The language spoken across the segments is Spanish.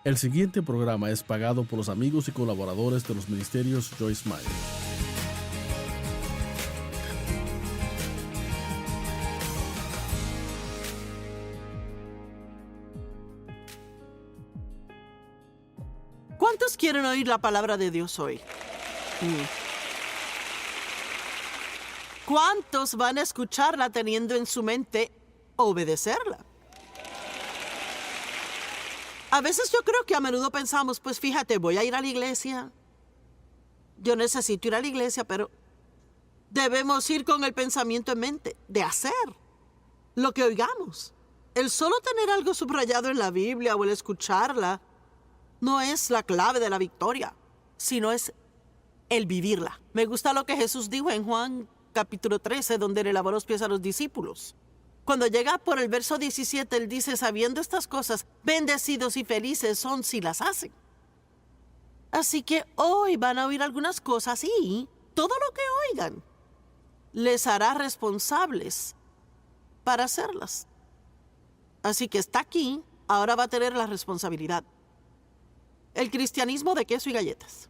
El siguiente programa es pagado por los amigos y colaboradores de los ministerios Joyce Meyer. ¿Cuántos quieren oír la palabra de Dios hoy? ¿Cuántos van a escucharla teniendo en su mente obedecerla? A veces yo creo que a menudo pensamos, pues fíjate, voy a ir a la iglesia. Yo necesito ir a la iglesia, pero debemos ir con el pensamiento en mente de hacer lo que oigamos. El solo tener algo subrayado en la Biblia o el escucharla no es la clave de la victoria, sino es el vivirla. Me gusta lo que Jesús dijo en Juan capítulo 13, donde le lavó los pies a los discípulos. Cuando llega por el verso 17, él dice, sabiendo estas cosas, bendecidos y felices son si las hacen. Así que hoy van a oír algunas cosas y todo lo que oigan les hará responsables para hacerlas. Así que está aquí, ahora va a tener la responsabilidad. El cristianismo de queso y galletas.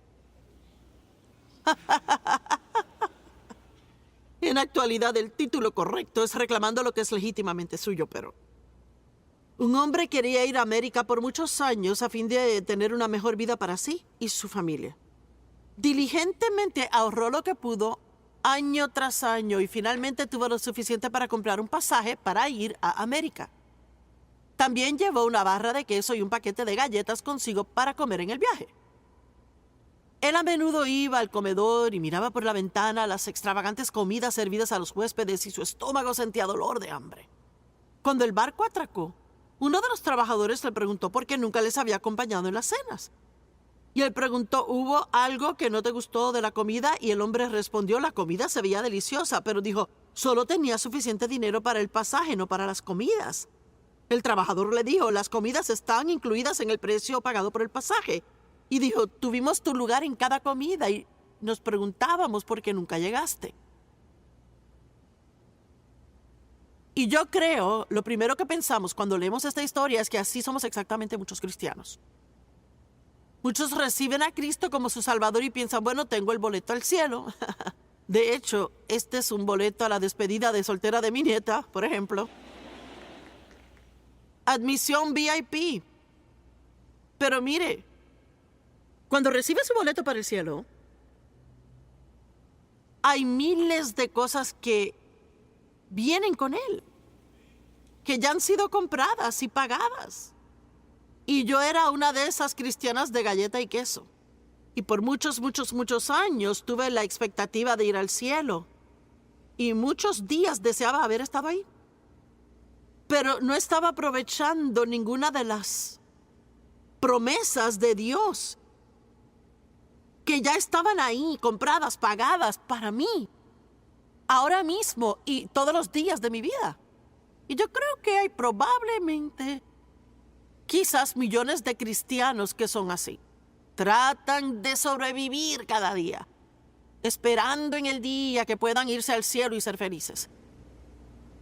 En actualidad, el título correcto es reclamando lo que es legítimamente suyo, pero un hombre quería ir a América por muchos años a fin de tener una mejor vida para sí y su familia. Diligentemente ahorró lo que pudo año tras año y finalmente tuvo lo suficiente para comprar un pasaje para ir a América. También llevó una barra de queso y un paquete de galletas consigo para comer en el viaje. Él a menudo iba al comedor y miraba por la ventana las extravagantes comidas servidas a los huéspedes y su estómago sentía dolor de hambre. Cuando el barco atracó, uno de los trabajadores le preguntó por qué nunca les había acompañado en las cenas. Y él preguntó, ¿hubo algo que no te gustó de la comida? Y el hombre respondió, la comida se veía deliciosa, pero dijo, solo tenía suficiente dinero para el pasaje, no para las comidas. El trabajador le dijo, las comidas están incluidas en el precio pagado por el pasaje. Y dijo, tuvimos tu lugar en cada comida y nos preguntábamos por qué nunca llegaste. Y yo creo, lo primero que pensamos cuando leemos esta historia es que así somos exactamente muchos cristianos. Muchos reciben a Cristo como su Salvador y piensan, bueno, tengo el boleto al cielo. De hecho, este es un boleto a la despedida de soltera de mi nieta, por ejemplo. Admisión VIP. Pero mire, cuando recibe su boleto para el cielo, hay miles de cosas que vienen con él, que ya han sido compradas y pagadas. Y yo era una de esas cristianas de galleta y queso. Y por muchos años tuve la expectativa de ir al cielo. Y muchos días deseaba haber estado ahí. Pero no estaba aprovechando ninguna de las promesas de Dios que ya estaban ahí, compradas, pagadas para mí, ahora mismo y todos los días de mi vida. Y yo creo que hay probablemente, quizás millones de cristianos que son así. Tratan de sobrevivir cada día, esperando en el día que puedan irse al cielo y ser felices,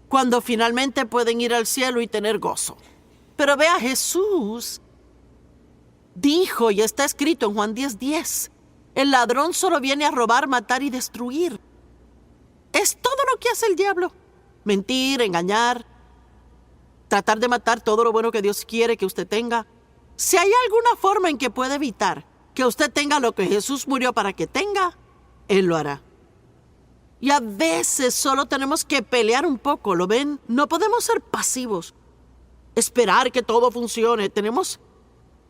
cuando finalmente pueden ir al cielo y tener gozo. Pero vea, Jesús dijo, y está escrito en Juan 10:10, el ladrón solo viene a robar, matar y destruir. Es todo lo que hace el diablo. Mentir, engañar, tratar de matar todo lo bueno que Dios quiere que usted tenga. Si hay alguna forma en que puede evitar que usted tenga lo que Jesús murió para que tenga, Él lo hará. Y a veces solo tenemos que pelear un poco, ¿lo ven? No podemos ser pasivos, esperar que todo funcione. Tenemos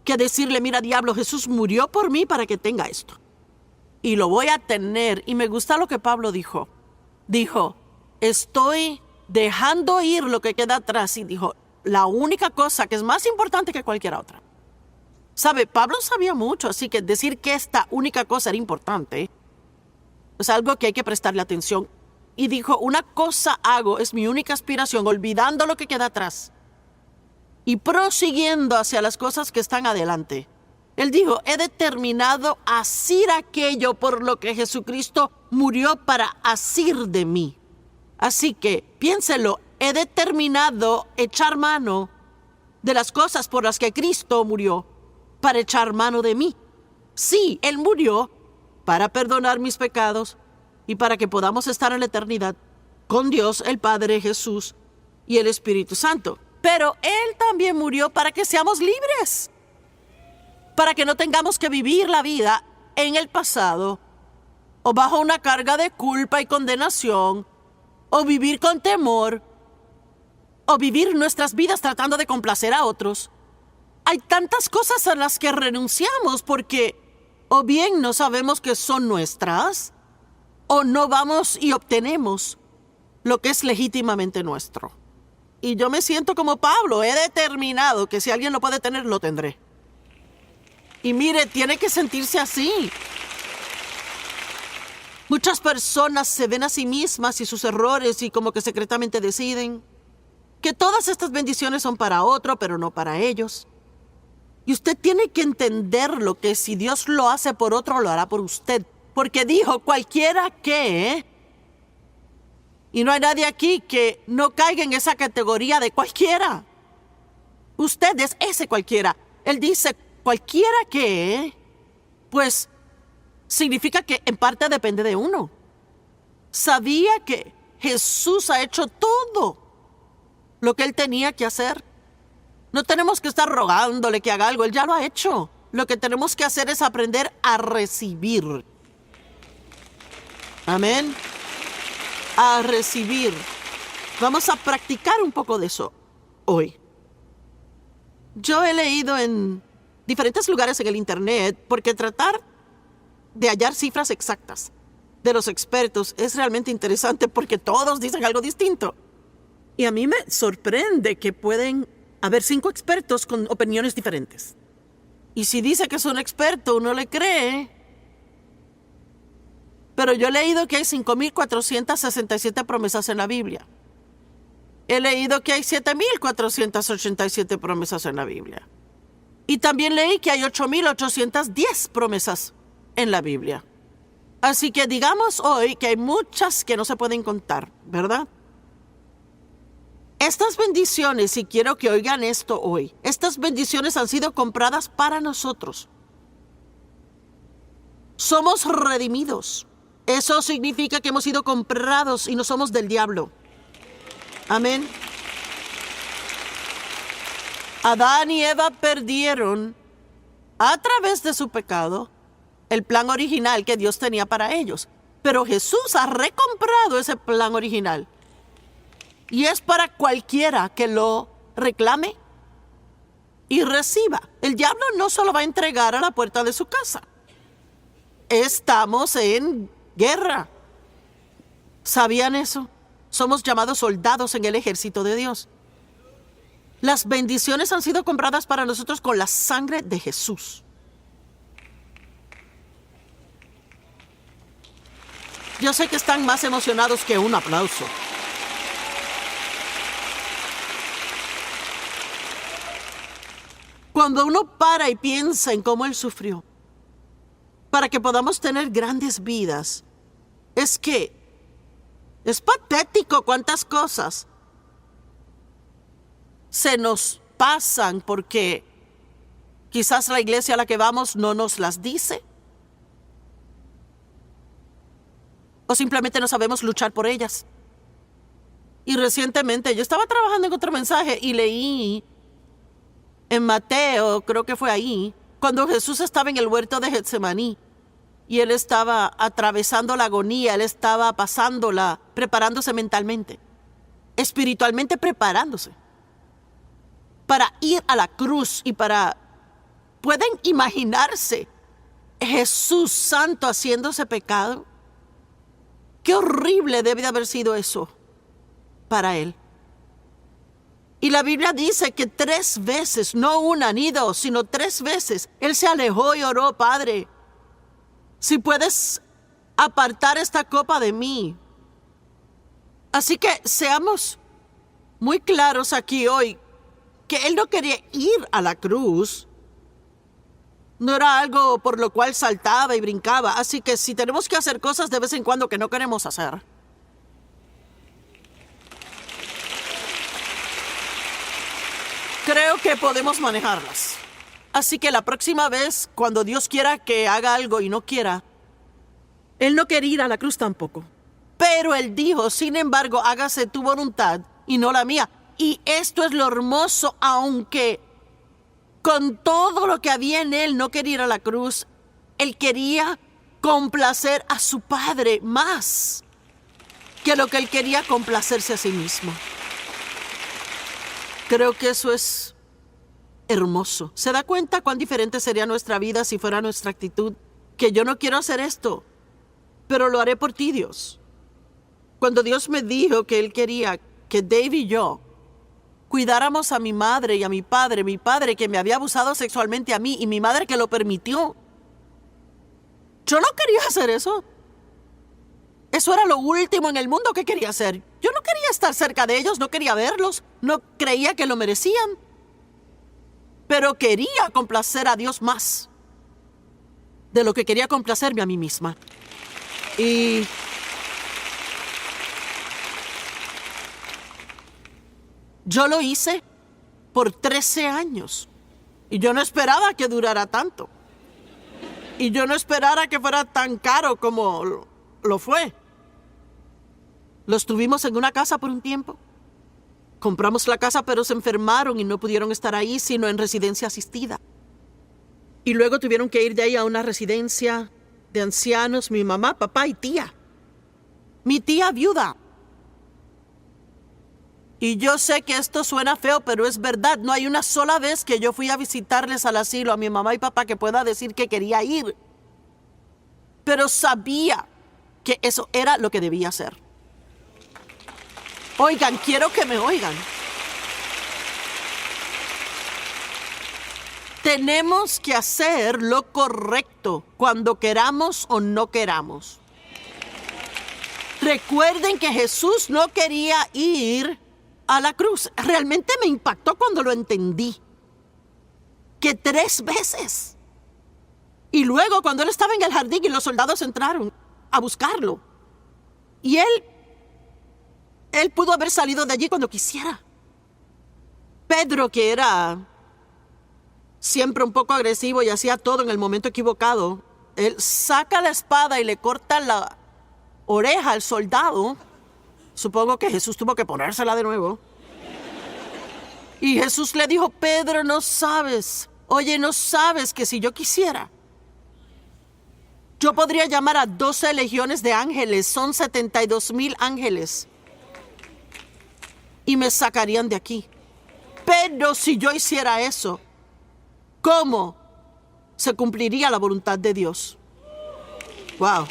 que decirle, mira, diablo, Jesús murió por mí para que tenga esto. Y lo voy a tener. Y me gusta lo que Pablo dijo. Dijo, estoy dejando ir lo que queda atrás. Y dijo, la única cosa que es más importante que cualquier otra. ¿Sabe? Pablo sabía mucho, así que decir que esta única cosa era importante es algo que hay que prestarle atención. Y dijo, una cosa hago, es mi única aspiración, olvidando lo que queda atrás y prosiguiendo hacia las cosas que están adelante. Él dijo, he determinado asir aquello por lo que Jesucristo murió para asir de mí. Así que, piénselo, he determinado echar mano de las cosas por las que Cristo murió para echar mano de mí. Sí, Él murió para perdonar mis pecados y para que podamos estar en la eternidad con Dios, el Padre, Jesús y el Espíritu Santo. Pero Él también murió para que seamos libres, para que no tengamos que vivir la vida en el pasado o bajo una carga de culpa y condenación, o vivir con temor, o vivir nuestras vidas tratando de complacer a otros. Hay tantas cosas a las que renunciamos porque o bien no sabemos que son nuestras, o no vamos y obtenemos lo que es legítimamente nuestro. Y yo me siento como Pablo, he determinado que si alguien lo puede tener, lo tendré. Y mire, tiene que sentirse así. Muchas personas se ven a sí mismas y sus errores y como que secretamente deciden que todas estas bendiciones son para otro, pero no para ellos. Y usted tiene que entenderlo, que si Dios lo hace por otro, lo hará por usted. Porque dijo, cualquiera que... Y no hay nadie aquí que no caiga en esa categoría de cualquiera. Usted es ese cualquiera. Él dice, cualquiera que... Pues significa que en parte depende de uno. Sabía que Jesús ha hecho todo lo que Él tenía que hacer. No tenemos que estar rogándole que haga algo, Él ya lo ha hecho. Lo que tenemos que hacer es aprender a recibir. Amén. A recibir. Vamos a practicar un poco de eso hoy. Yo he leído en diferentes lugares en el internet porque tratar de hallar cifras exactas de los expertos es realmente interesante porque todos dicen algo distinto. Y a mí me sorprende que pueden haber 5 expertos con opiniones diferentes. Y si dice que es un experto, uno le cree. Pero yo he leído que hay 5,467 promesas en la Biblia. He leído que hay 7,487 promesas en la Biblia. Y también leí que hay 8,810 promesas en la Biblia. Así que digamos hoy que hay muchas que no se pueden contar, ¿verdad? Estas bendiciones, y quiero que oigan esto hoy, estas bendiciones han sido compradas para nosotros. Somos redimidos. Eso significa que hemos sido comprados y no somos del diablo. Amén. Adán y Eva perdieron, a través de su pecado, el plan original que Dios tenía para ellos. Pero Jesús ha recomprado ese plan original. Y es para cualquiera que lo reclame y reciba. El diablo no solo va a entregar a la puerta de su casa. Estamos en guerra. ¿Sabían eso? Somos llamados soldados en el ejército de Dios. Las bendiciones han sido compradas para nosotros con la sangre de Jesús. Yo sé que están más emocionados que un aplauso. Cuando uno para y piensa en cómo Él sufrió, para que podamos tener grandes vidas, es que es patético cuántas cosas se nos pasan porque quizás la iglesia a la que vamos no nos las dice. O simplemente no sabemos luchar por ellas. Y recientemente yo estaba trabajando en otro mensaje y leí en Mateo, creo que fue ahí, cuando Jesús estaba en el huerto de Getsemaní y Él estaba atravesando la agonía, Él estaba pasándola, preparándose mentalmente, espiritualmente preparándose para ir a la cruz y para... ¿Pueden imaginarse Jesús santo haciéndose pecado? Qué horrible debe de haber sido eso para Él. Y la Biblia dice que 3 veces, no una ni 2, sino 3 veces, Él se alejó y oró, Padre, si puedes apartar esta copa de mí. Así que seamos muy claros aquí hoy, que Él no quería ir a la cruz. No era algo por lo cual saltaba y brincaba. Así que si tenemos que hacer cosas de vez en cuando que no queremos hacer, creo que podemos manejarlas. Así que la próxima vez, cuando Dios quiera que haga algo y no quiera, Él no quería ir a la cruz tampoco. Pero Él dijo, sin embargo, hágase tu voluntad y no la mía. Y esto es lo hermoso, aunque con todo lo que había en Él no quería ir a la cruz, Él quería complacer a su Padre más que lo que Él quería complacerse a sí mismo. Creo que eso es hermoso. ¿Se da cuenta cuán diferente sería nuestra vida si fuera nuestra actitud? Que yo no quiero hacer esto, pero lo haré por ti, Dios. Cuando Dios me dijo que Él quería que Dave y yo cuidáramos a mi madre y a mi padre que me había abusado sexualmente a mí y mi madre que lo permitió, yo no quería hacer eso. Eso era lo último en el mundo que quería hacer. Yo no quería estar cerca de ellos, no quería verlos, no creía que lo merecían. Pero quería complacer a Dios más de lo que quería complacerme a mí misma. Y yo lo hice por 13 años. Y yo no esperaba que durara tanto. Y yo no esperaba que fuera tan caro como lo fue. Los tuvimos en una casa por un tiempo. Compramos la casa, pero se enfermaron y no pudieron estar ahí, sino en residencia asistida. Y luego tuvieron que ir de ahí a una residencia de ancianos, mi mamá, papá y tía. Mi tía viuda. Y yo sé que esto suena feo, pero es verdad. No hay una sola vez que yo fui a visitarles al asilo a mi mamá y papá que pueda decir que quería ir. Pero sabía que eso era lo que debía hacer. Oigan, quiero que me oigan. Tenemos que hacer lo correcto cuando queramos o no queramos. Recuerden que Jesús no quería ir a la cruz. Realmente me impactó cuando lo entendí. Que 3 veces. Y luego cuando él estaba en el jardín y los soldados entraron a buscarlo. Y él pudo haber salido de allí cuando quisiera. Pedro, que era siempre un poco agresivo y hacía todo en el momento equivocado, él saca la espada y le corta la oreja al soldado. Supongo que Jesús tuvo que ponérsela de nuevo. Y Jesús le dijo, Pedro, no sabes que si yo quisiera, yo podría llamar a 12 legiones de ángeles, son 72,000 ángeles, y me sacarían de aquí. Pero si yo hiciera eso, ¿cómo se cumpliría la voluntad de Dios? Wow.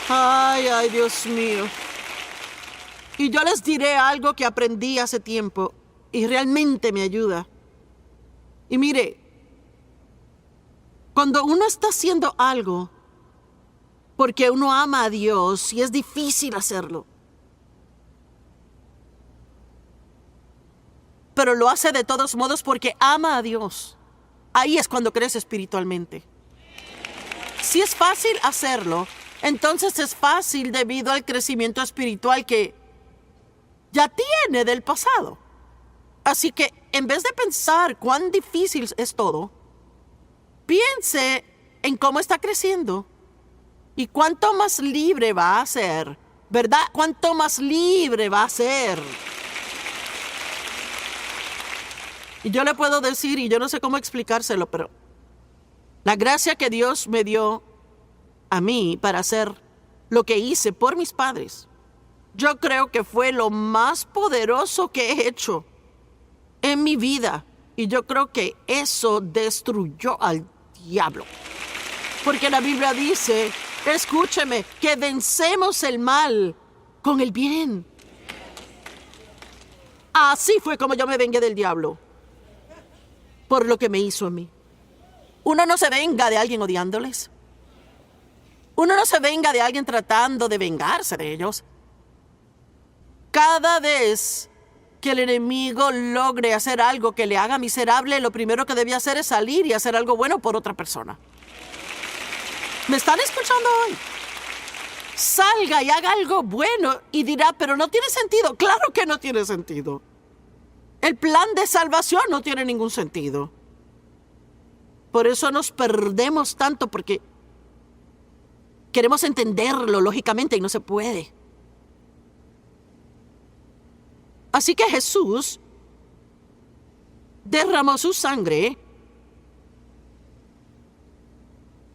Ay, Dios mío. Y yo les diré algo que aprendí hace tiempo y realmente me ayuda. Y mire, cuando uno está haciendo algo porque uno ama a Dios y es difícil hacerlo, pero lo hace de todos modos porque ama a Dios, ahí es cuando crece espiritualmente. Si es fácil hacerlo, entonces es fácil debido al crecimiento espiritual que ya tiene del pasado. Así que en vez de pensar cuán difícil es todo, piense en cómo está creciendo y cuánto más libre va a ser, ¿verdad? Cuánto más libre va a ser. Y yo le puedo decir, y yo no sé cómo explicárselo, pero la gracia que Dios me dio a mí para hacer lo que hice por mis padres, yo creo que fue lo más poderoso que he hecho en mi vida. Y yo creo que eso destruyó al diablo. Porque la Biblia dice, escúcheme, que vencemos el mal con el bien. Así fue como yo me vengué del diablo. Por lo que me hizo a mí. Uno no se venga de alguien odiándoles. Uno no se venga de alguien tratando de vengarse de ellos. Cada vez que el enemigo logre hacer algo que le haga miserable, lo primero que debe hacer es salir y hacer algo bueno por otra persona. ¿Me están escuchando hoy? Salga y haga algo bueno y dirá, pero no tiene sentido. Claro que no tiene sentido. el plan de salvación no tiene ningún sentido. Por eso nos perdemos tanto, porque queremos entenderlo lógicamente y no se puede. Así que Jesús derramó su sangre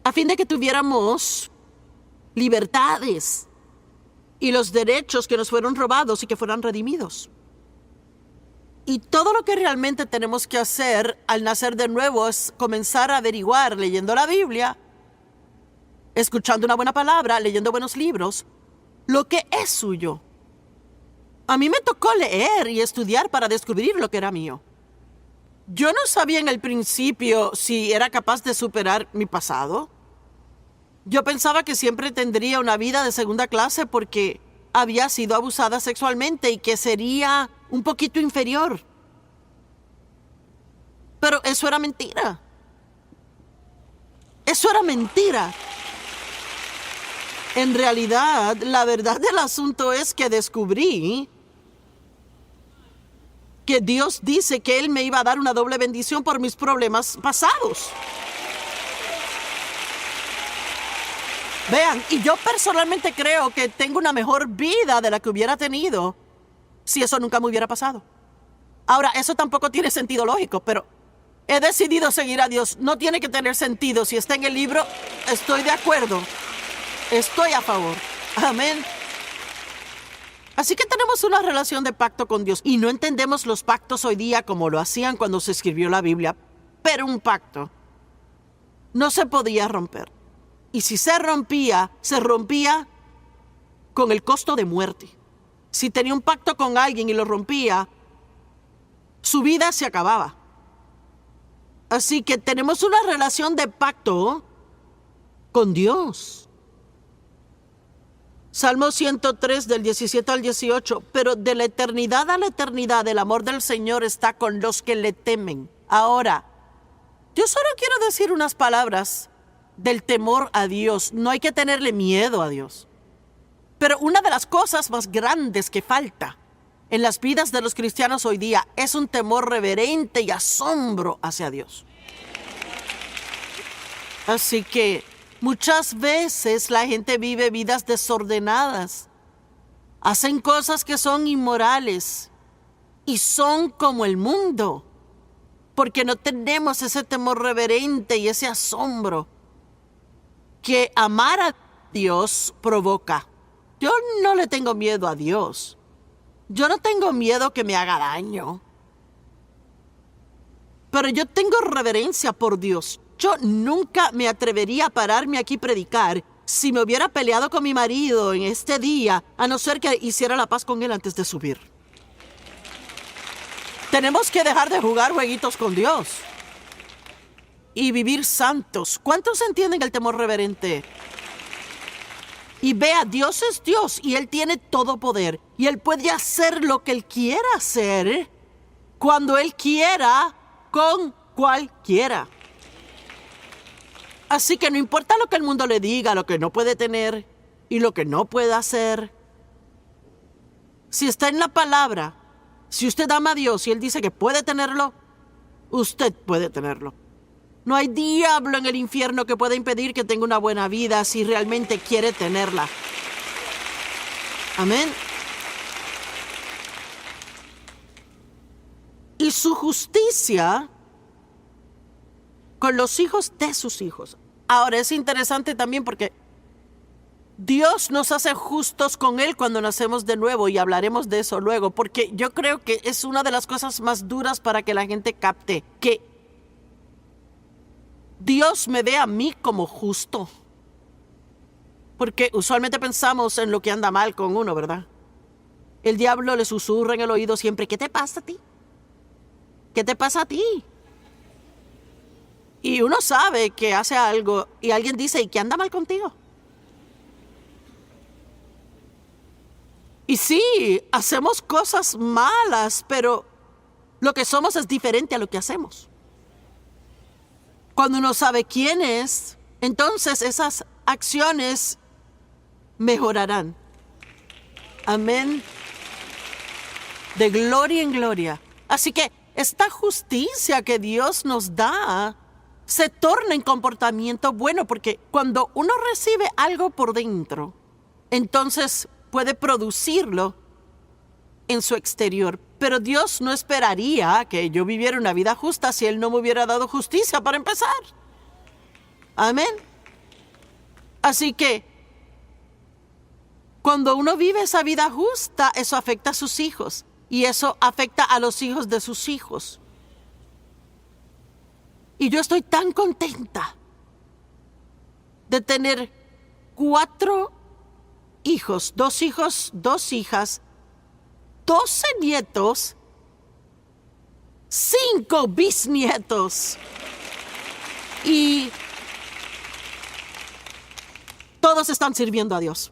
a fin de que tuviéramos libertades y los derechos que nos fueron robados y que fueran redimidos. Y todo lo que realmente tenemos que hacer al nacer de nuevo es comenzar a averiguar leyendo la Biblia, escuchando una buena palabra, leyendo buenos libros, lo que es suyo. A mí me tocó leer y estudiar para descubrir lo que era mío. Yo no sabía en el principio si era capaz de superar mi pasado. Yo pensaba que siempre tendría una vida de segunda clase porque había sido abusada sexualmente y que sería un poquito inferior. Pero eso era mentira. Eso era mentira. En realidad, la verdad del asunto es que descubrí que Dios dice que Él me iba a dar una doble bendición por mis problemas pasados. Vean, y yo personalmente creo que tengo una mejor vida de la que hubiera tenido si eso nunca me hubiera pasado. Ahora, eso tampoco tiene sentido lógico, pero he decidido seguir a Dios. No tiene que tener sentido. Si está en el libro, estoy de acuerdo. Estoy a favor. Amén. Así que tenemos una relación de pacto con Dios y no entendemos los pactos hoy día como lo hacían cuando se escribió la Biblia. Pero un pacto no se podía romper. Y si se rompía con el costo de muerte. Si tenía un pacto con alguien y lo rompía, su vida se acababa. Así que tenemos una relación de pacto con Dios. Salmo 103 del 17 al 18. Pero de la eternidad a la eternidad el amor del Señor está con los que le temen. Ahora, yo solo quiero decir unas palabras del temor a Dios. No hay que tenerle miedo a Dios. Pero una de las cosas más grandes que falta en las vidas de los cristianos hoy día es un temor reverente y asombro hacia Dios. Así que muchas veces la gente vive vidas desordenadas. Hacen cosas que son inmorales y son como el mundo, porque no tenemos ese temor reverente y ese asombro que amar a Dios provoca. Yo no le tengo miedo a Dios. Yo no tengo miedo que me haga daño. Pero yo tengo reverencia por Dios. Yo nunca me atrevería a pararme aquí y predicar si me hubiera peleado con mi marido en este día, a no ser que hiciera la paz con él antes de subir. Tenemos que dejar de jugar jueguitos con Dios y vivir santos. ¿Cuántos entienden el temor reverente? Y vea, Dios es Dios y Él tiene todo poder. Y Él puede hacer lo que Él quiera hacer, cuando Él quiera, con cualquiera. Así que no importa lo que el mundo le diga, lo que no puede tener y lo que no puede hacer. Si está en la palabra, si usted ama a Dios y Él dice que puede tenerlo, usted puede tenerlo. No hay diablo en el infierno que pueda impedir que tenga una buena vida si realmente quiere tenerla. Amén. Y su justicia con los hijos de sus hijos. Ahora es interesante también porque Dios nos hace justos con Él cuando nacemos de nuevo, y hablaremos de eso luego, porque yo creo que es una de las cosas más duras para que la gente capte, que Dios me ve a mí como justo. Porque usualmente pensamos en lo que anda mal con uno, ¿verdad? El diablo le susurra en el oído siempre: ¿qué te pasa a ti? ¿Qué te pasa a ti? Y uno sabe que hace algo y alguien dice: ¿y qué anda mal contigo? Y sí, hacemos cosas malas, pero lo que somos es diferente a lo que hacemos. Cuando uno sabe quién es, entonces esas acciones mejorarán. Amén. De gloria en gloria. Así que esta justicia que Dios nos da se torna en comportamiento bueno, porque cuando uno recibe algo por dentro, entonces puede producirlo en su exterior. Pero Dios no esperaría que yo viviera una vida justa si Él no me hubiera dado justicia para empezar. Amén. Así que cuando uno vive esa vida justa, eso afecta a sus hijos y eso afecta a los hijos de sus hijos. Y yo estoy tan contenta de tener 4 hijos, 2 hijos, 2 hijas, 12 nietos, 5 bisnietos. Y todos están sirviendo a Dios.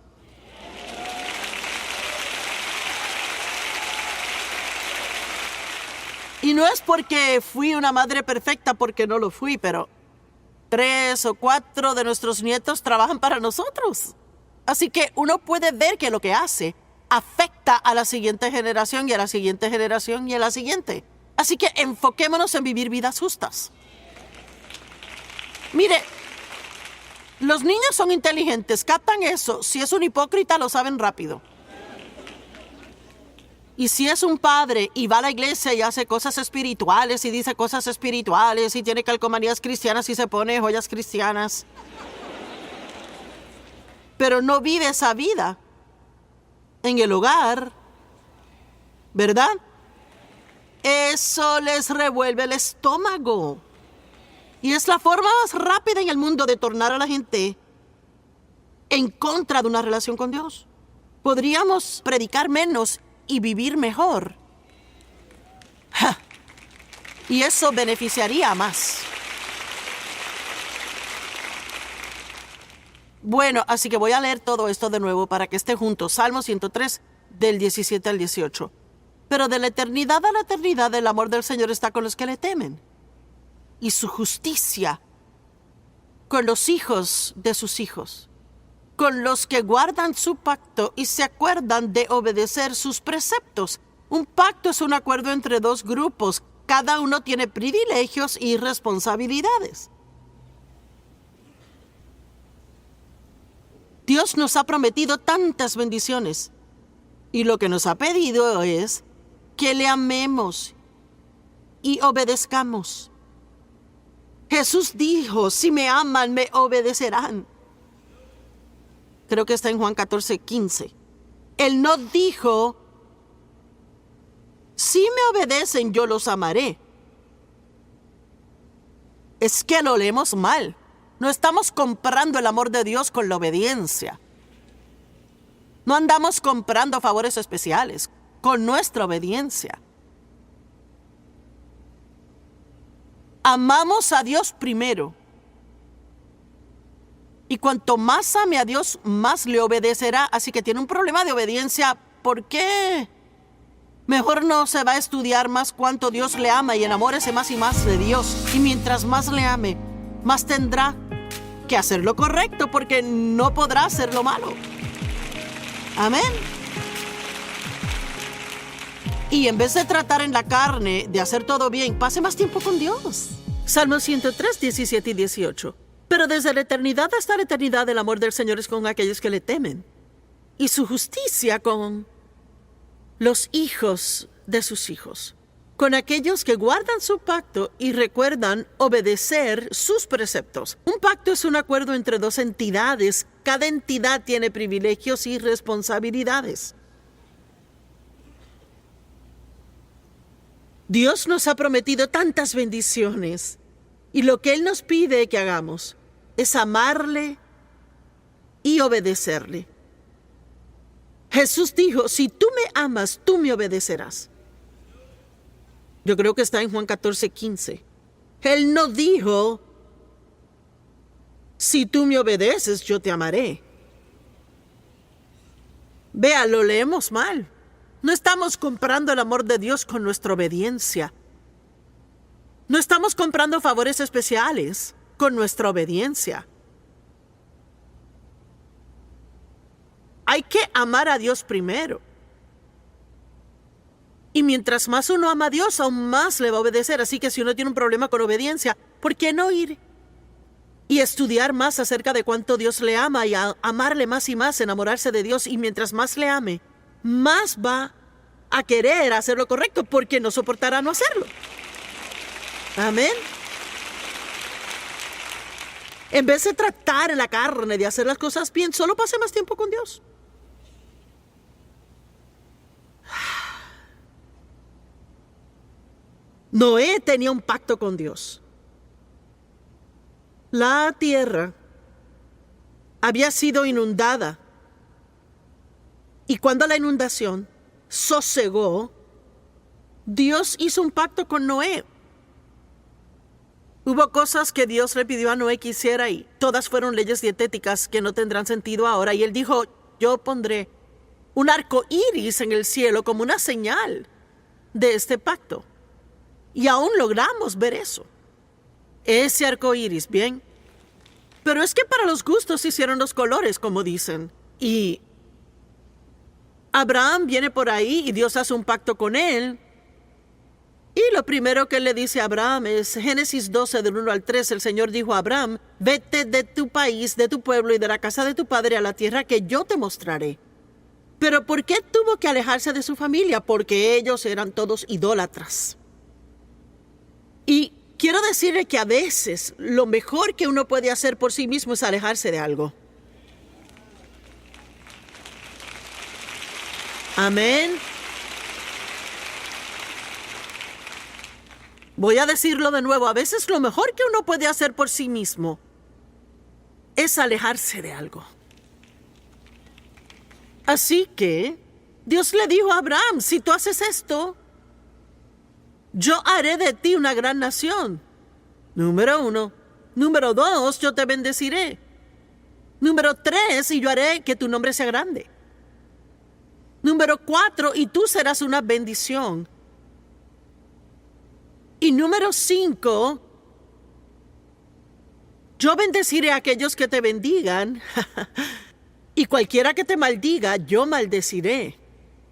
Y no es porque fui una madre perfecta, porque no lo fui, pero 3 o 4 de nuestros nietos trabajan para nosotros. Así que uno puede ver que lo que hace afecta a la siguiente generación y a la siguiente generación y a la siguiente. Así que enfoquémonos en vivir vidas justas. Mire, los niños son inteligentes, captan eso. Si es un hipócrita, lo saben rápido. Y si es un padre y va a la iglesia y hace cosas espirituales y dice cosas espirituales y tiene calcomanías cristianas y se pone joyas cristianas, pero no vive esa vida en el hogar, ¿verdad? Eso les revuelve el estómago. Y es la forma más rápida en el mundo de tornar a la gente en contra de una relación con Dios. Podríamos predicar menos y vivir mejor. ¡Ja! Y eso beneficiaría más. Bueno, así que voy a leer todo esto de nuevo para que esté juntos. Salmo 103, del 17 al 18. Pero de la eternidad a la eternidad el amor del Señor está con los que le temen, y su justicia con los hijos de sus hijos, con los que guardan su pacto y se acuerdan de obedecer sus preceptos. Un pacto es un acuerdo entre 2 grupos. Cada uno tiene privilegios y responsabilidades. Dios nos ha prometido tantas bendiciones y lo que nos ha pedido es que le amemos y obedezcamos. Jesús dijo, si me aman, me obedecerán. Creo que está en Juan 14:15. Él no dijo, si me obedecen, yo los amaré. Es que lo leemos mal. No estamos comprando el amor de Dios con la obediencia. No andamos comprando favores especiales con nuestra obediencia. Amamos a Dios primero. Y cuanto más ame a Dios, más le obedecerá. Así que tiene un problema de obediencia. ¿Por qué? Mejor no se va a estudiar más cuánto Dios le ama y enamórese más y más de Dios. Y mientras más le ame, más tendrá que hacer lo correcto, porque no podrá hacer lo malo. Amén. Y en vez de tratar en la carne de hacer todo bien, pase más tiempo con Dios. Salmo 103, 17 y 18. Pero desde la eternidad hasta la eternidad el amor del Señor es con aquellos que le temen, y su justicia con los hijos de sus hijos, con aquellos que guardan su pacto y recuerdan obedecer sus preceptos. Un pacto es un acuerdo entre 2 entidades. Cada entidad tiene privilegios y responsabilidades. Dios nos ha prometido tantas bendiciones y lo que Él nos pide que hagamos es amarle y obedecerle. Jesús dijo, si tú me amas, tú me obedecerás. Yo creo que está en Juan 14:15. Él no dijo, si tú me obedeces, yo te amaré. Vea, lo leemos mal. No estamos comprando el amor de Dios con nuestra obediencia. No estamos comprando favores especiales con nuestra obediencia. Hay que amar a Dios primero. Y mientras más uno ama a Dios, aún más le va a obedecer. Así que si uno tiene un problema con obediencia, ¿por qué no ir y estudiar más acerca de cuánto Dios le ama y amarle más y más, enamorarse de Dios? Y mientras más le ame, más va a querer hacer lo correcto, porque no soportará no hacerlo. Amén. En vez de tratar en la carne de hacer las cosas bien, solo pase más tiempo con Dios. Noé tenía un pacto con Dios. La tierra había sido inundada. Y cuando la inundación sosegó, Dios hizo un pacto con Noé. Hubo cosas que Dios le pidió a Noé que hiciera y todas fueron leyes dietéticas que no tendrán sentido ahora. Y él dijo, yo pondré un arco iris en el cielo como una señal de este pacto. Y aún logramos ver eso. Ese arco iris, bien. Pero es que para los gustos hicieron los colores, como dicen. Y Abraham viene por ahí y Dios hace un pacto con él. Y lo primero que le dice a Abraham es Génesis 12, del 1 al 3. El Señor dijo a Abraham, vete de tu país, de tu pueblo y de la casa de tu padre a la tierra que yo te mostraré. Pero ¿por qué tuvo que alejarse de su familia? Porque ellos eran todos idólatras. Y quiero decirle que a veces lo mejor que uno puede hacer por sí mismo es alejarse de algo. Amén. Voy a decirlo de nuevo. A veces lo mejor que uno puede hacer por sí mismo es alejarse de algo. Así que Dios le dijo a Abraham, si tú haces esto, yo haré de ti una gran nación. Número 1. Número 2, yo te bendeciré. Número 3, y yo haré que tu nombre sea grande. Número 4, y tú serás una bendición. Y número 5, yo bendeciré a aquellos que te bendigan. Y cualquiera que te maldiga, yo maldeciré.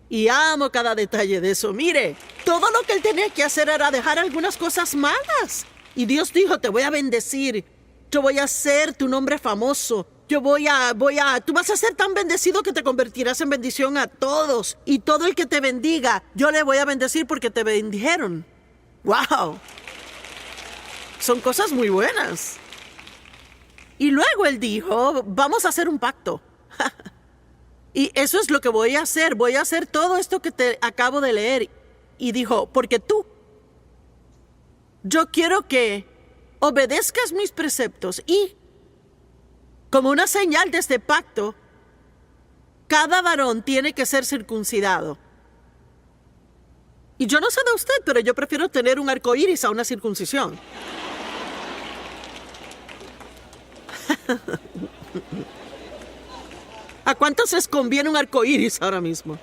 Y amo cada detalle de eso. Mire, todo lo que él tenía que hacer era dejar algunas cosas malas. Y Dios dijo, te voy a bendecir. Yo voy a hacer tu nombre famoso. Tú vas a ser tan bendecido que te convertirás en bendición a todos. Y todo el que te bendiga, yo le voy a bendecir porque te bendijeron. ¡Wow! Son cosas muy buenas. Y luego él dijo, vamos a hacer un pacto. Y eso es lo que voy a hacer. Voy a hacer todo esto que te acabo de leer. Y dijo, porque yo quiero que obedezcas mis preceptos. Y como una señal de este pacto, cada varón tiene que ser circuncidado. Y yo no sé de usted, pero yo prefiero tener un arco iris a una circuncisión. ¿A cuántos les conviene un arco iris ahora mismo?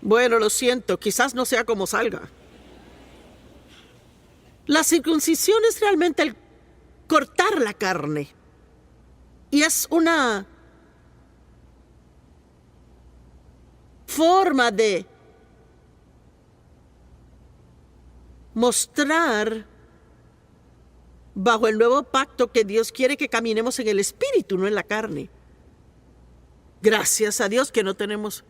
Bueno, lo siento, quizás no sea como salga. La circuncisión es realmente el cortar la carne. Y es una forma de mostrar bajo el nuevo pacto que Dios quiere que caminemos en el espíritu, no en la carne. Gracias a Dios que no tenemos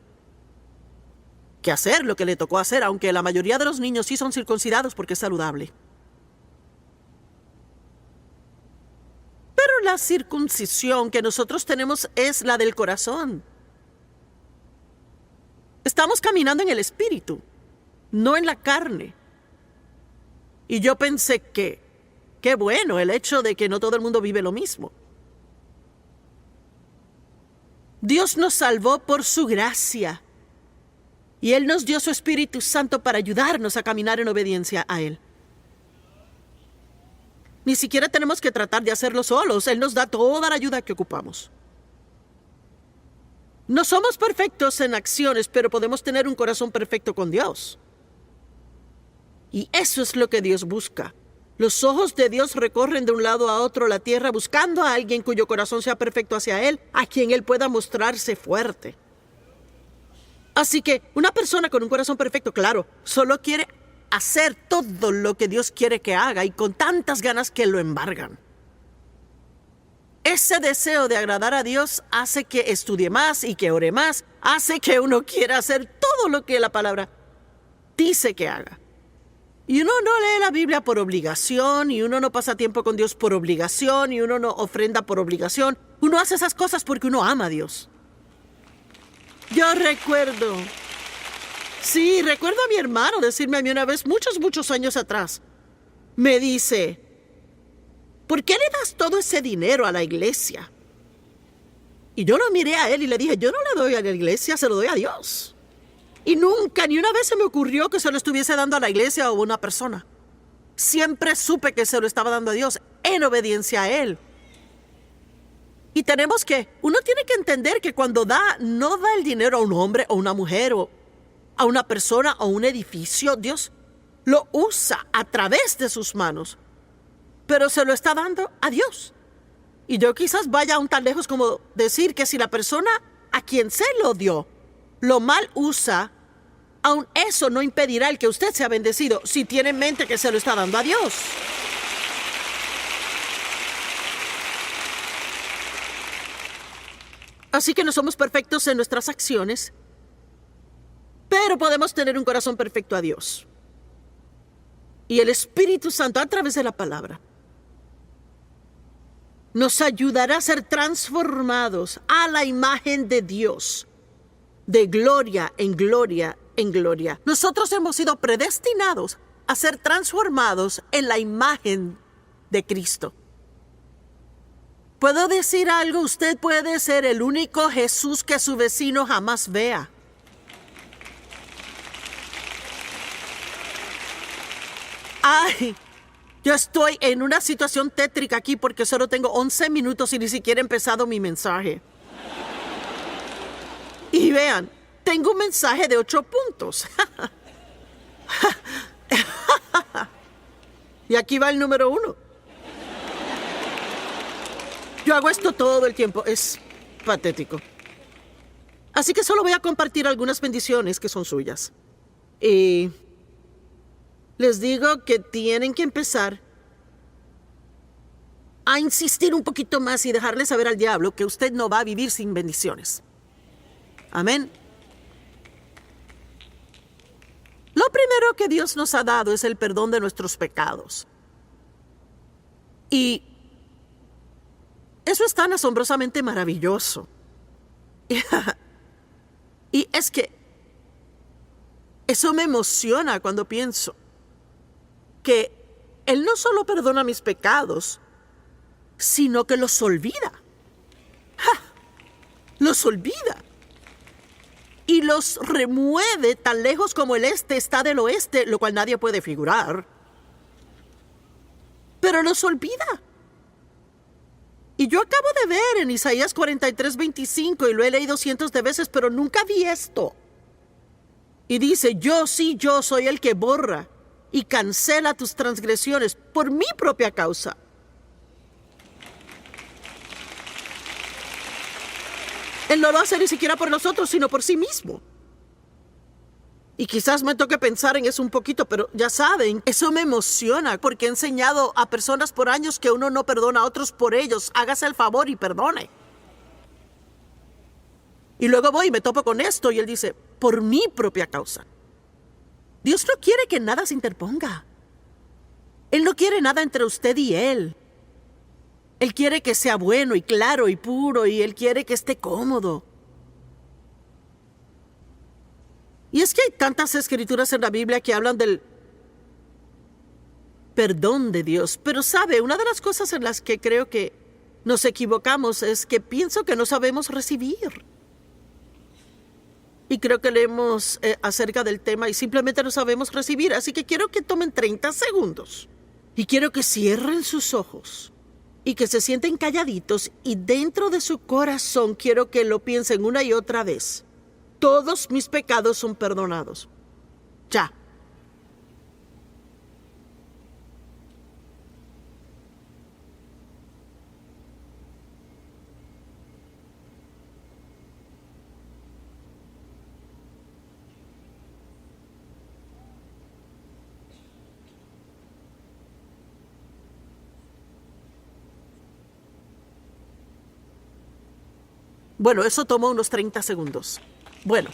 que hacer lo que le tocó hacer, aunque la mayoría de los niños sí son circuncidados porque es saludable. Pero la circuncisión que nosotros tenemos es la del corazón. Estamos caminando en el espíritu, no en la carne. Y yo pensé que qué bueno el hecho de que no todo el mundo vive lo mismo. Dios nos salvó por su gracia. Y Él nos dio su Espíritu Santo para ayudarnos a caminar en obediencia a Él. Ni siquiera tenemos que tratar de hacerlo solos. Él nos da toda la ayuda que ocupamos. No somos perfectos en acciones, pero podemos tener un corazón perfecto con Dios. Y eso es lo que Dios busca. Los ojos de Dios recorren de un lado a otro la tierra buscando a alguien cuyo corazón sea perfecto hacia Él, a quien Él pueda mostrarse fuerte. Así que una persona con un corazón perfecto, claro, solo quiere hacer todo lo que Dios quiere que haga y con tantas ganas que lo embargan. Ese deseo de agradar a Dios hace que estudie más y que ore más, hace que uno quiera hacer todo lo que la palabra dice que haga. Y uno no lee la Biblia por obligación, y uno no pasa tiempo con Dios por obligación, y uno no ofrenda por obligación. Uno hace esas cosas porque uno ama a Dios. Yo recuerdo a mi hermano decirme a mí una vez, muchos años atrás. Me dice, ¿por qué le das todo ese dinero a la iglesia? Y yo lo miré a él y le dije, yo no le doy a la iglesia, se lo doy a Dios. Y nunca, ni una vez se me ocurrió que se lo estuviese dando a la iglesia o a una persona. Siempre supe que se lo estaba dando a Dios en obediencia a Él. Y uno tiene que entender que cuando no da el dinero a un hombre o una mujer o a una persona o un edificio, Dios lo usa a través de sus manos, pero se lo está dando a Dios. Y yo quizás vaya aún tan lejos como decir que si la persona a quien se lo dio lo mal usa, aún eso no impedirá el que usted sea bendecido si tiene en mente que se lo está dando a Dios. Así que no somos perfectos en nuestras acciones, pero podemos tener un corazón perfecto a Dios. Y el Espíritu Santo, a través de la palabra, nos ayudará a ser transformados a la imagen de Dios, de gloria en gloria en gloria. Nosotros hemos sido predestinados a ser transformados en la imagen de Cristo. ¿Puedo decir algo? Usted puede ser el único Jesús que su vecino jamás vea. Ay, yo estoy en una situación tétrica aquí porque solo tengo 11 minutos y ni siquiera he empezado mi mensaje. Y vean, tengo un mensaje de 8 puntos. Y aquí va el número 1. Yo hago esto todo el tiempo. Es patético. Así que solo voy a compartir algunas bendiciones que son suyas. Y les digo que tienen que empezar a insistir un poquito más y dejarle saber al diablo que usted no va a vivir sin bendiciones. Amén. Lo primero que Dios nos ha dado es el perdón de nuestros pecados. Y eso es tan asombrosamente maravilloso. Y es que eso me emociona cuando pienso que Él no solo perdona mis pecados, sino que los olvida. Los olvida. Y los remueve tan lejos como el este está del oeste, lo cual nadie puede figurar. Pero los olvida. Y yo acabo de ver en Isaías 43:25, y lo he leído cientos de veces, pero nunca vi esto. Y dice, yo soy el que borra y cancela tus transgresiones por mi propia causa. Él no lo hace ni siquiera por nosotros, sino por sí mismo. Y quizás me toque pensar en eso un poquito, pero ya saben, eso me emociona porque he enseñado a personas por años que uno no perdona a otros por ellos. Hágase el favor y perdone. Y luego voy y me topo con esto y él dice, por mi propia causa. Dios no quiere que nada se interponga. Él no quiere nada entre usted y Él. Él quiere que sea bueno y claro y puro, y Él quiere que esté cómodo. Y es que hay tantas escrituras en la Biblia que hablan del perdón de Dios. Pero sabe, una de las cosas en las que creo que nos equivocamos es que pienso que no sabemos recibir. Y creo que leemos acerca del tema y simplemente no sabemos recibir. Así que quiero que tomen 30 segundos. Y quiero que cierren sus ojos. Y que se sienten calladitos y dentro de su corazón quiero que lo piensen una y otra vez. Todos mis pecados son perdonados. Ya. Bueno, eso tomó unos 30 segundos. Bueno.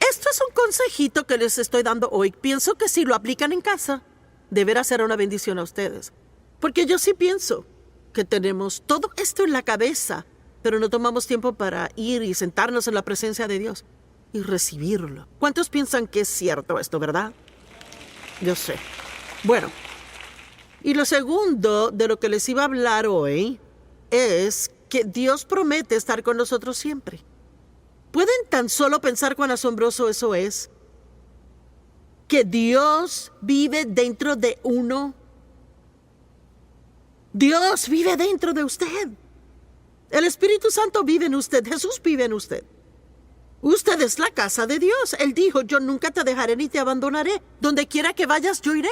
Esto es un consejito que les estoy dando hoy. Pienso que si lo aplican en casa, deberá ser una bendición a ustedes. Porque yo sí pienso que tenemos todo esto en la cabeza, pero no tomamos tiempo para ir y sentarnos en la presencia de Dios y recibirlo. ¿Cuántos piensan que es cierto esto, verdad? Yo sé. Bueno, y lo segundo de lo que les iba a hablar hoy es que Dios promete estar con nosotros siempre. ¿Pueden tan solo pensar cuán asombroso eso es? Que Dios vive dentro de uno. Dios vive dentro de usted. El Espíritu Santo vive en usted. Jesús vive en usted. Usted es la casa de Dios. Él dijo, yo nunca te dejaré ni te abandonaré. Donde quiera que vayas, yo iré.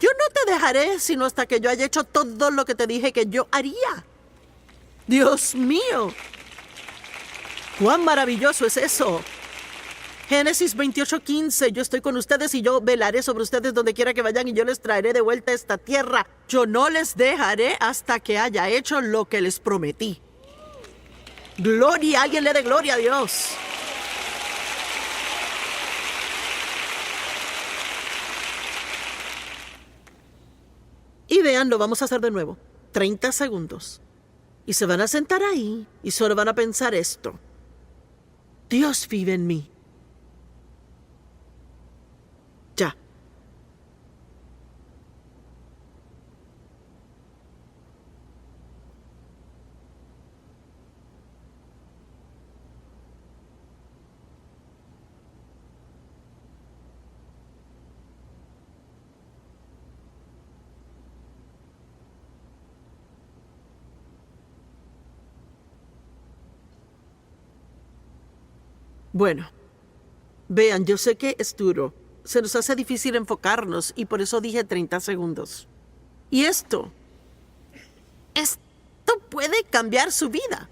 Yo no te dejaré sino hasta que yo haya hecho todo lo que te dije que yo haría. Dios mío. ¡Cuán maravilloso es eso! Génesis 28:15, yo estoy con ustedes y yo velaré sobre ustedes donde quiera que vayan y yo les traeré de vuelta a esta tierra. Yo no les dejaré hasta que haya hecho lo que les prometí. Gloria, alguien le dé gloria a Dios. Y vean, lo vamos a hacer de nuevo. 30 segundos. Y se van a sentar ahí y solo van a pensar esto. Dios vive en mí. Ya. Bueno, vean, yo sé que es duro. Se nos hace difícil enfocarnos y por eso dije 30 segundos. Y esto puede cambiar su vida.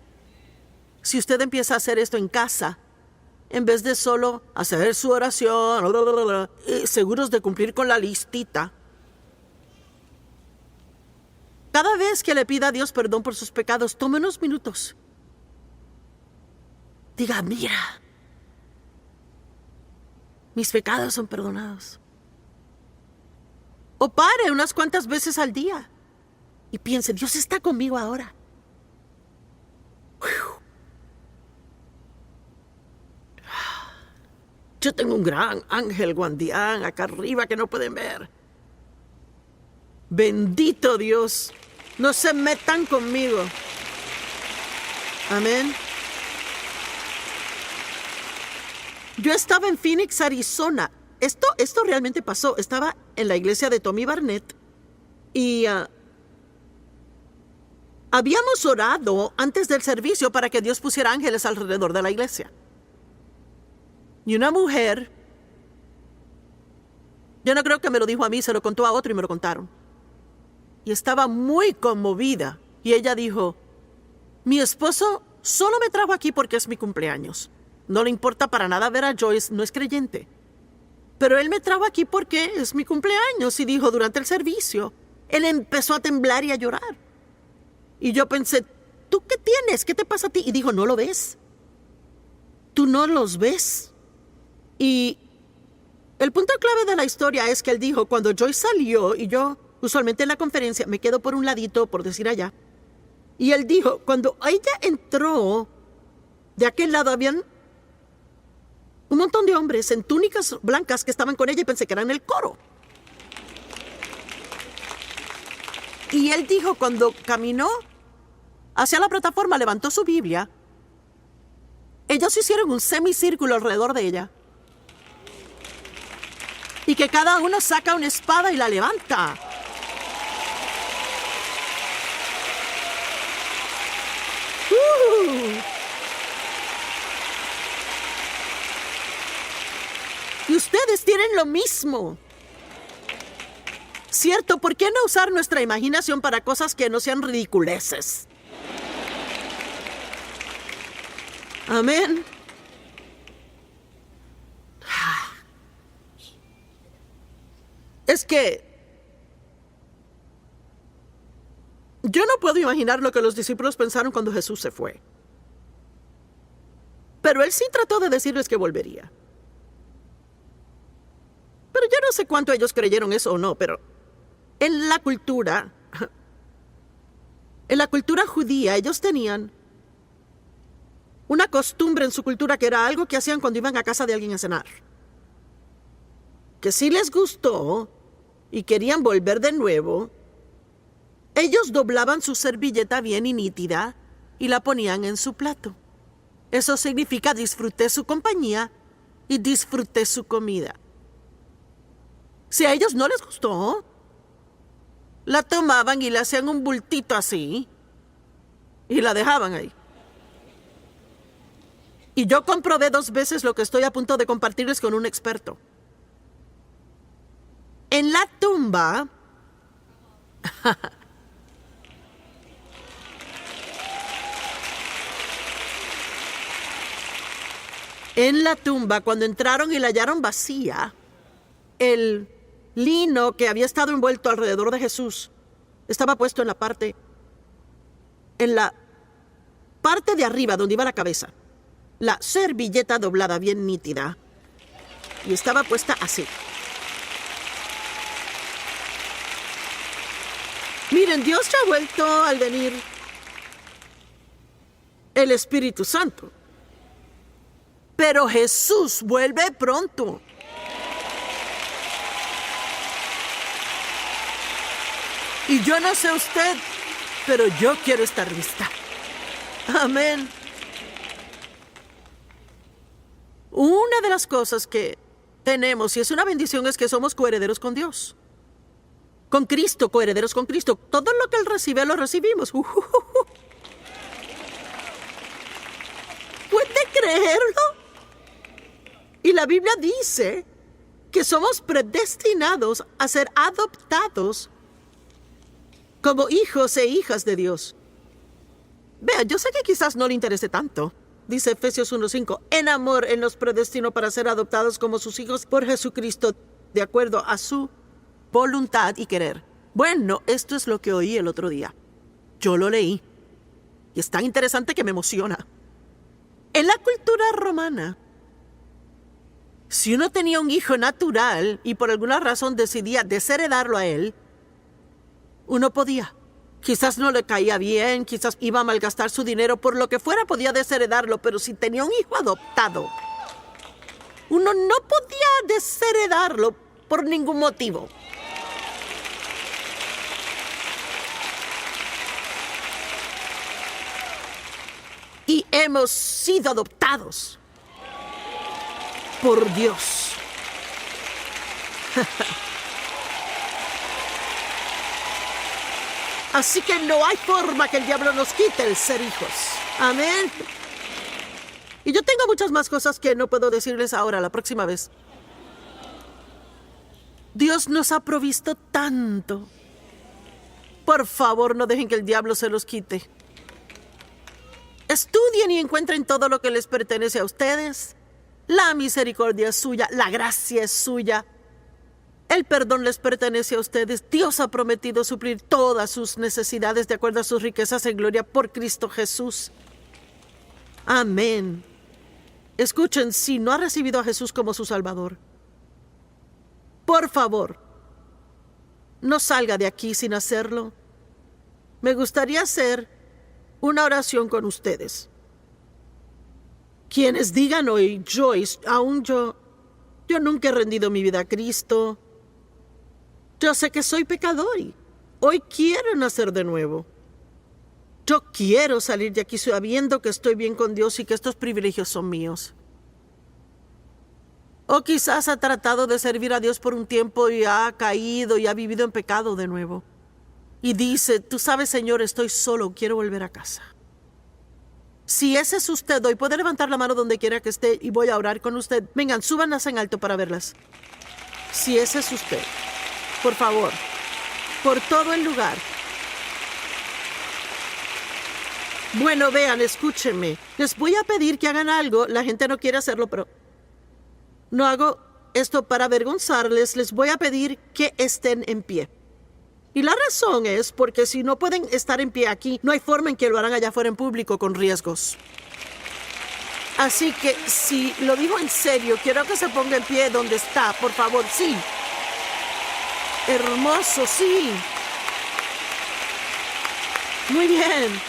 Si usted empieza a hacer esto en casa, en vez de solo hacer su oración, seguros de cumplir con la listita, cada vez que le pida a Dios perdón por sus pecados, tome unos minutos. Diga, mira, mis pecados son perdonados. O pare unas cuantas veces al día y piense, Dios está conmigo ahora. Yo tengo un gran ángel guardián acá arriba que no pueden ver. Bendito Dios. No se metan conmigo. Amén. Yo estaba en Phoenix, Arizona. Esto realmente pasó. Estaba en la iglesia de Tommy Barnett y habíamos orado antes del servicio para que Dios pusiera ángeles alrededor de la iglesia. Y una mujer, yo no creo que me lo dijo a mí, se lo contó a otro y me lo contaron. Y estaba muy conmovida. Y ella dijo, mi esposo solo me trajo aquí porque es mi cumpleaños. No le importa para nada ver a Joyce, no es creyente. Pero él me trajo aquí porque es mi cumpleaños. Y dijo, durante el servicio, él empezó a temblar y a llorar. Y yo pensé, ¿tú qué tienes? ¿Qué te pasa a ti? Y dijo, ¿no lo ves? ¿Tú no los ves? Y el punto clave de la historia es que él dijo, cuando Joyce salió, y yo usualmente en la conferencia me quedo por un ladito, por decir allá, y él dijo, cuando ella entró, de aquel lado habían un montón de hombres en túnicas blancas que estaban con ella y pensé que eran el coro. Y él dijo, cuando caminó hacia la plataforma, levantó su Biblia, ellos hicieron un semicírculo alrededor de ella. Y que cada uno saca una espada y la levanta. Y ustedes tienen lo mismo. ¿Cierto? ¿Por qué no usar nuestra imaginación para cosas que no sean ridiculeces? Amén. Es que Yo no puedo imaginar lo que los discípulos pensaron cuando Jesús se fue. Pero él sí trató de decirles que volvería. Pero yo no sé cuánto ellos creyeron eso o no, pero en la cultura judía, ellos tenían una costumbre en su cultura que era algo que hacían cuando iban a casa de alguien a cenar. Que si les gustó y querían volver de nuevo, ellos doblaban su servilleta bien y nítida y la ponían en su plato. Eso significa disfruté su compañía y disfruté su comida. Si a ellos no les gustó, la tomaban y le hacían un bultito así y la dejaban ahí. Y yo comprobé 2 veces lo que estoy a punto de compartirles con un experto. En la tumba, cuando entraron y la hallaron vacía, el lino que había estado envuelto alrededor de Jesús estaba puesto en la parte de arriba donde iba la cabeza. La servilleta doblada bien nítida y estaba puesta así. Miren, Dios ya ha vuelto al venir el Espíritu Santo. Pero Jesús vuelve pronto. Y yo no sé usted, pero yo quiero estar lista. Amén. Una de las cosas que tenemos, y es una bendición, es que somos coherederos con Dios. Con Cristo, coherederos con Cristo. Todo lo que Él recibe, lo recibimos. ¿Puede creerlo? Y la Biblia dice que somos predestinados a ser adoptados como hijos e hijas de Dios. Vea, yo sé que quizás no le interese tanto. Dice Efesios 1:5, en amor Él nos predestinó para ser adoptados como sus hijos por Jesucristo, de acuerdo a su voluntad y querer. Bueno, esto es lo que oí el otro día. Yo lo leí. Y es tan interesante que me emociona. En la cultura romana, si uno tenía un hijo natural y por alguna razón decidía desheredarlo a él, uno podía. Quizás no le caía bien, quizás iba a malgastar su dinero, por lo que fuera podía desheredarlo, pero si tenía un hijo adoptado, uno no podía desheredarlo por ningún motivo. Y hemos sido adoptados por Dios. Así que no hay forma que el diablo nos quite el ser hijos. Amén. Y yo tengo muchas más cosas que no puedo decirles ahora, la próxima vez. Dios nos ha provisto tanto. Por favor, no dejen que el diablo se los quite. Estudien y encuentren todo lo que les pertenece a ustedes. La misericordia es suya, la gracia es suya. El perdón les pertenece a ustedes. Dios ha prometido suplir todas sus necesidades de acuerdo a sus riquezas en gloria por Cristo Jesús. Amén. Escuchen, si no ha recibido a Jesús como su Salvador, por favor, no salga de aquí sin hacerlo. Me gustaría hacer una oración con ustedes. Quienes digan hoy, Joyce, yo nunca he rendido mi vida a Cristo. Yo sé que soy pecador y hoy quiero nacer de nuevo. Yo quiero salir de aquí sabiendo que estoy bien con Dios y que estos privilegios son míos. O quizás ha tratado de servir a Dios por un tiempo y ha caído y ha vivido en pecado de nuevo. Y dice, tú sabes, Señor, estoy solo, quiero volver a casa. Si ese es usted hoy, puede levantar la mano donde quiera que esté y voy a orar con usted. Vengan, súbanlas en alto para verlas. Si ese es usted, por favor, por todo el lugar. Bueno, vean, escúchenme. Les voy a pedir que hagan algo. La gente no quiere hacerlo, pero no hago esto para avergonzarles. Les voy a pedir que estén en pie. Y la razón es porque si no pueden estar en pie aquí, no hay forma en que lo harán allá afuera en público con riesgos. Así que si lo dijo en serio, quiero que se ponga en pie donde está, por favor, sí. Hermoso, sí. Muy bien.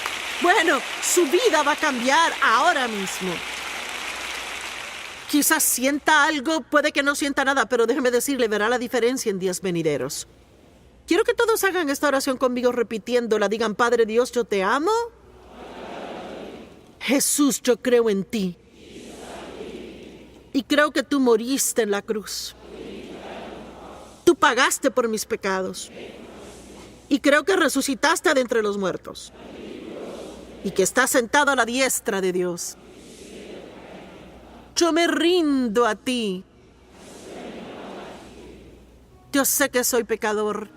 Bueno, su vida va a cambiar ahora mismo. Quizás sienta algo, puede que no sienta nada, pero déjeme decirle, verá la diferencia en días venideros. Quiero que todos hagan esta oración conmigo repitiéndola. Digan, Padre Dios, yo te amo. Jesús, yo creo en ti. Y creo que tú moriste en la cruz. Tú pagaste por mis pecados. Y creo que resucitaste de entre los muertos. Y que estás sentado a la diestra de Dios. Yo me rindo a ti. Yo sé que soy pecador.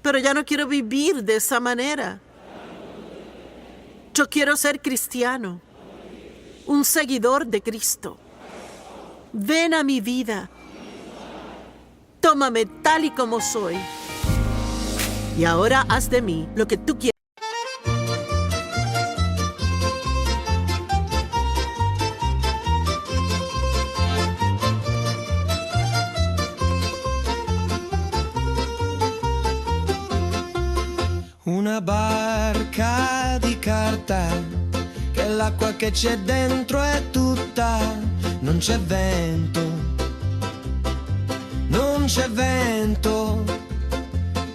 Pero ya no quiero vivir de esa manera. Yo quiero ser cristiano. Un seguidor de Cristo. Ven a mi vida. Tómame tal y como soy. Y ahora haz de mí lo que tú quieras. Una barca di carta, che l'acqua che c'è dentro è tutta, non c'è vento, non c'è vento,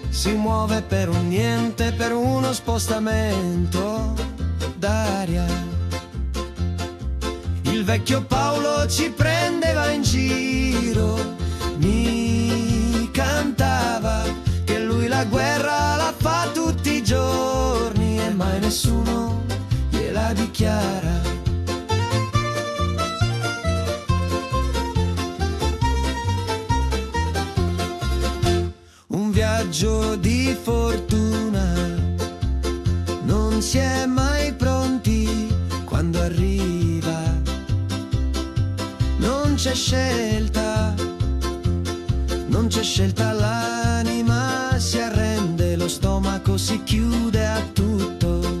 si muove per un niente, per uno spostamento d'aria. Il vecchio Paolo ci prendeva in giro, mi cantava che lui la guerra la fa tutti i giorni e mai nessuno gliela dichiara. Un viaggio di fortuna, non si è mai pronti quando arriva, non c'è scelta, non c'è scelta, l'anima si arrende, lo stomaco si chiude a tutto.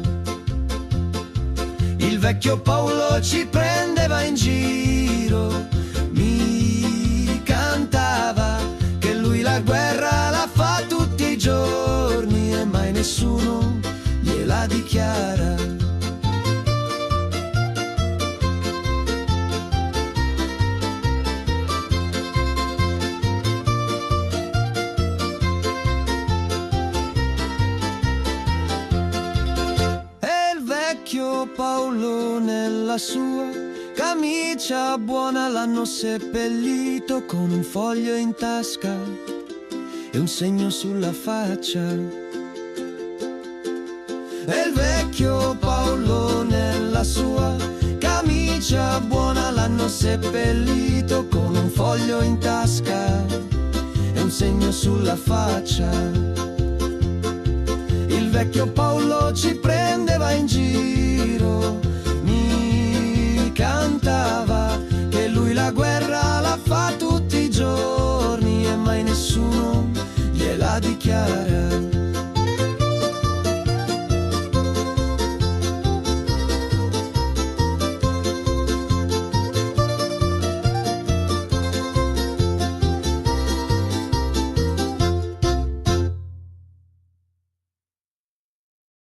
Il vecchio Paolo ci prendeva in giro, mi cantava che lui la guerra la fa tutti i giorni e mai nessuno gliela dichiara. Paolo nella sua camicia buona l'hanno seppellito con un foglio in tasca e un segno sulla faccia. E il vecchio Paolo nella sua camicia buona l'hanno seppellito con un foglio in tasca e un segno sulla faccia. Il vecchio Paolo ci prendeva in giro, mi cantava che lui la guerra la fa tutti i giorni e mai nessuno gliela dichiara.